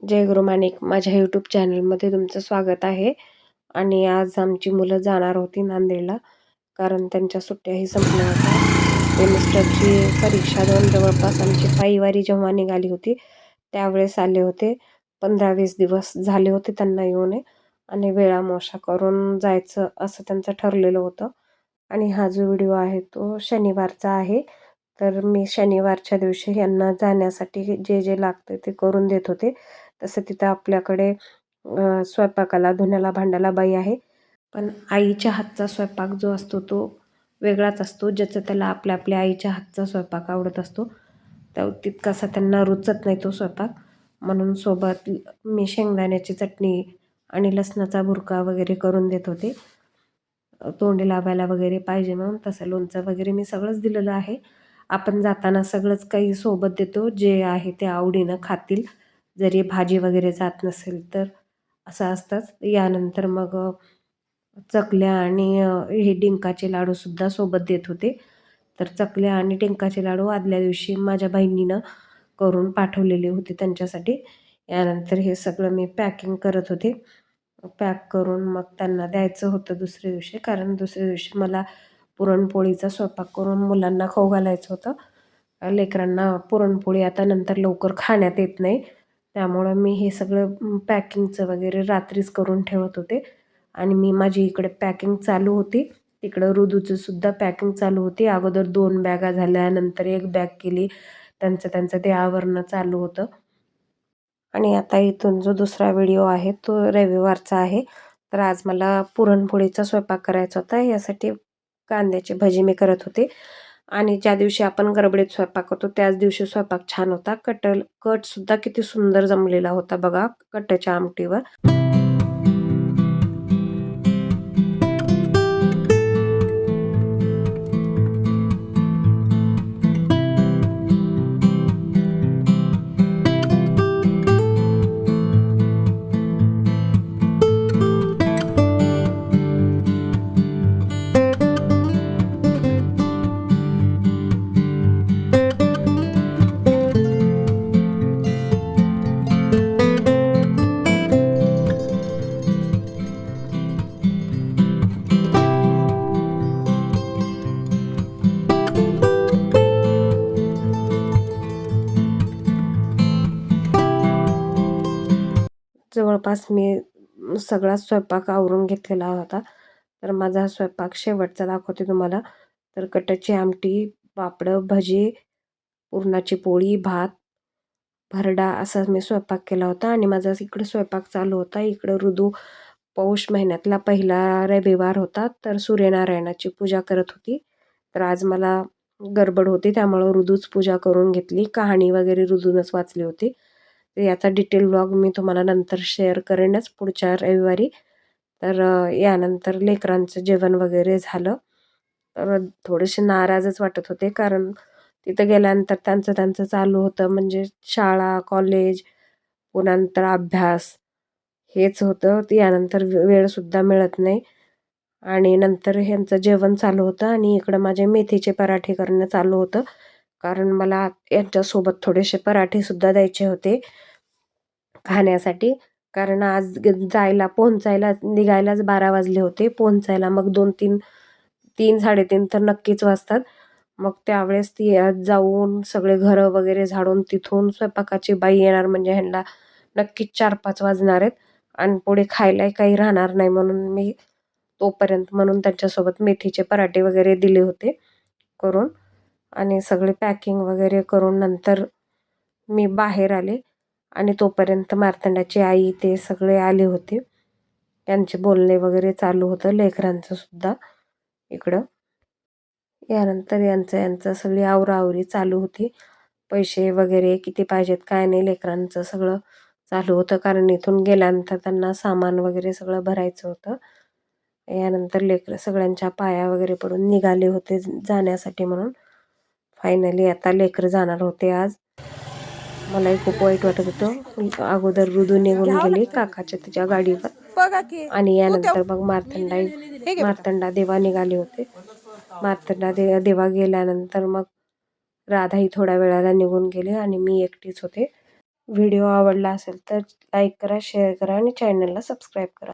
जय गुरु माणिक माझ्या यूट्यूब चॅनलमध्ये तुमचं स्वागत आहे. आणि आज आमची मुलं जाणार होती नांदेडला, कारण त्यांच्या सुट्ट्याही संपल्या होत्या. सेमिस्टरची परीक्षा देऊन जवळपास आमची पायीवारी जेव्हा निघाली होती त्यावेळेस आले होते. 15-20 दिवस झाले होते त्यांना येऊन आणि वेळामोशा करून जायचं असं त्यांचं ठरलेलं होतं. आणि हा जो व्हिडिओ आहे तो शनिवारचा आहे. तर मी शनिवारच्या दिवशी यांना जाण्यासाठी जे जे लागतं ते करून देत होते. तसं तिथं आपल्याकडे स्वयंपाकाला धुण्याला भांड्याला बाई आहे, पण आईच्या हातचा स्वयंपाक जो असतो तो वेगळाच असतो. ज्याचं त्याला आपल्या आपल्या आईच्या हातचा स्वयंपाक आवडत असतो, तर तितकासा त्यांना रुचत नाही तो स्वयंपाक. म्हणून सोबत मी शेंगदाण्याची चटणी आणि लसणाचा भुर्का वगैरे करून देत होते. तोंडी लावायला वगैरे पाहिजे म्हणून तसं लोणचं वगैरे मी सगळंच दिलेलं आहे. आपण जाताना सगळंच काही सोबत देतो, जे आहे ते आवडीनं खातील, जरी भाजी वगैरे जात नसेल तर. असं असतंच. यानंतर मग चकल्या आणि हे डिंकाचे लाडूसुद्धा सोबत देत होते. तर चकल्या आणि डिंकाचे लाडू आदल्या दिवशी माझ्या बहिणीनं करून पाठवलेले होते त्यांच्यासाठी. यानंतर हे सगळं मी पॅकिंग करत होते. पॅक करून मग त्यांना द्यायचं होतं दुसऱ्या दिवशी, कारण दुसऱ्या दिवशी मला पुरणपोळीचा स्वयंपाक करून मुलांना खाऊ घालायचं होतं. लेकरांना पुरणपोळी आता नंतर लवकर खाण्यात येत नाही, त्यामुळं मी हे सगळं पॅकिंगचं वगैरे रात्रीच करून ठेवत होते. आणि मी माझी इकडे पॅकिंग चालू होती, तिकडं ऋदूचं सुद्धा पॅकिंग चालू होती. अगोदर 2 बॅगा झाल्या, नंतर 1 बॅग केली. त्यांचं ते आवरणं चालू होतं. आणि आता इथून जो दुसरा व्हिडिओ आहे तो रविवारचा आहे. तर आज मला पुरणपोळीचा स्वयंपाक करायचा होता. यासाठी कांद्याची भजी मी करत होते. आणि ज्या दिवशी आपण गडबडीत स्वयंपाक करतो त्याच दिवशी स्वयंपाक छान होता. कटसुद्धा किती सुंदर जमलेला होता बघा कटाच्या आमटीवर. जवळपास मी सगळा स्वयंपाक आवरून घेतलेला होता. तर माझा स्वयंपाक शेवटचा दाखवते तुम्हाला. तर कटाची आमटी, पापडं, भजी, पुरणाची पोळी, भात, भरडा असा मी स्वयंपाक केला होता. आणि माझा इकडं स्वयंपाक चालू होता. इकडं ऋदू पौष महिन्यातला पहिला रविवार होता, तर सूर्यनारायणाची पूजा करत होती. तर आज मला गडबड होती, त्यामुळं ऋदूच पूजा करून घेतली. कहाणी वगैरे ऋदूनच वाचली होती. तर याचा डिटेल व्लॉग मी तुम्हाला नंतर शेअर करेनच पुढच्या रविवारी. तर यानंतर लेकरांचं जेवण वगैरे झालं. तर थोडेसे नाराजच वाटत होते, कारण तिथं गेल्यानंतर त्यांचं चालू होतं, म्हणजे शाळा, कॉलेज, पुन्हा नंतर अभ्यास हेच होतं. यानंतर वेळसुद्धा मिळत नाही. आणि नंतर ह्यांचं जेवण चालू होतं आणि इकडं माझे मेथीचे पराठे करणं चालू होतं, कारण मला यांच्यासोबत थोडेसे पराठेसुद्धा द्यायचे होते खाण्यासाठी. कारण आज पोहोचायला निघायलाच 12 वाजले होते. पोहोचायला मग 2-3 3-3:30 तर नक्कीच वाजतात. मग त्यावेळेस ती जाऊन सगळे घरं वगैरे झाडून तिथून स्वयंपाकाची बाई येणार, म्हणजे ह्यांना नक्कीच 4-5 वाजणार आहेत. आणि पुढे खायलाही काही राहणार नाही, म्हणून मी तोपर्यंत त्यांच्यासोबत मेथीचे पराठे वगैरे दिले होते करून. आणि सगळे पॅकिंग वगैरे करून नंतर मी बाहेर आले. आणि तोपर्यंत मार्तंडाची आई ते सगळे आले होते. त्यांचे बोलणे वगैरे चालू होतं, लेकरांचं सुद्धा इकडं. यानंतर यांचं सगळी आवराआवरी चालू होती. पैसे वगैरे किती पाहिजेत काय नाही लेकरांचं सगळं चालू होतं, कारण इथून गेल्यानंतर त्यांना सामान वगैरे सगळं भरायचं होतं. यानंतर लेकरं सगळ्यांच्या पाया वगैरे पडून निघाले होते जाण्यासाठी, म्हणून फायनली आता लेकरं जाणार होते आज. मलाही खूप वाईट वाटत होतं. अगोदर ऋदू निघून गेली काकाच्या तिच्या गाडीवर. आणि यानंतर मग मार्तंडा देवा निघाले होते. मार्तंडा देवा गेल्यानंतर मग राधाही थोड्या वेळाला निघून गेले आणि मी एकटीच होते. व्हिडिओ आवडला असेल तर लाईक करा, शेअर करा आणि चॅनलला सबस्क्राईब करा.